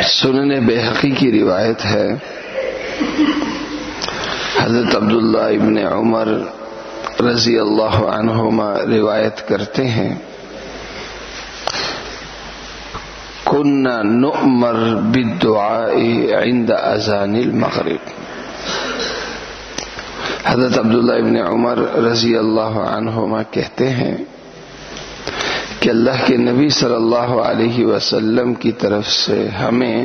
سنن بیہقی کی روایت ہے، حضرت عبداللہ ابن عمر رضی اللہ عنہما روایت کرتے ہیں، كنا نؤمر بالدعاء عند اذان المغرب۔ حضرت عبداللہ ابن عمر رضی اللہ عنہما کہتے ہیں کہ اللہ کے نبی صلی اللہ علیہ وسلم کی طرف سے ہمیں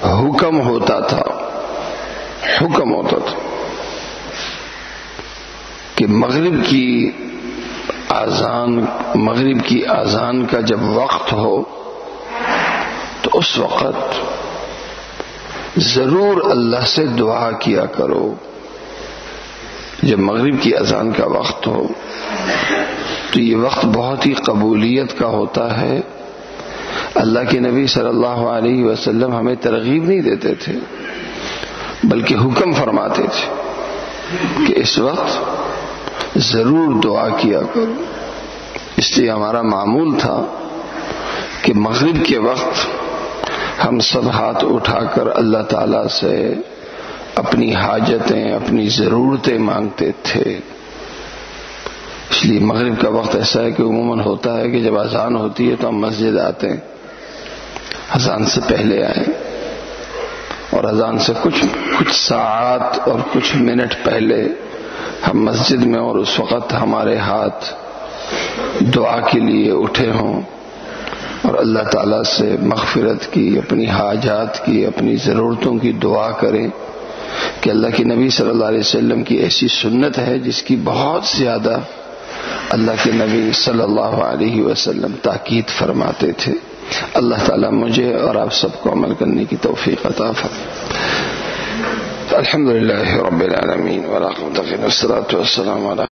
حکم ہوتا تھا کہ مغرب کی اذان کا جب وقت ہو تو اس وقت ضرور اللہ سے دعا کیا کرو۔ جب مغرب کی اذان کا وقت ہو تو یہ وقت بہت ہی قبولیت کا ہوتا ہے۔ اللہ کے نبی صلی اللہ علیہ وسلم ہمیں ترغیب نہیں دیتے تھے بلکہ حکم فرماتے تھے کہ اس وقت ضرور دعا کیا کرو۔ اس لیے ہمارا معمول تھا کہ مغرب کے وقت ہم سب ہاتھ اٹھا کر اللہ تعالی سے اپنی حاجتیں، اپنی ضرورتیں مانگتے تھے۔ اس لیے مغرب کا وقت ایسا ہے کہ عموماً ہوتا ہے کہ جب اذان ہوتی ہے تو ہم مسجد آتے ہیں، اذان سے پہلے آئیں، اور اذان سے کچھ ساعات اور کچھ منٹ پہلے ہم مسجد میں، اور اس وقت ہمارے ہاتھ دعا کے لیے اٹھے ہوں اور اللہ تعالیٰ سے مغفرت کی، اپنی حاجات کی، اپنی ضرورتوں کی دعا کریں کہ اللہ کے نبی صلی اللہ علیہ وسلم کی ایسی سنت ہے جس کی بہت زیادہ اللہ کے نبی صلی اللہ علیہ وسلم تاکید فرماتے تھے۔ اللہ تعالیٰ مجھے اور آپ سب کو عمل کرنے کی توفیق عطا فرمائے۔ الحمدللہ رب العالمین والعاقبۃ للمتقین والصلاۃ والسلام علی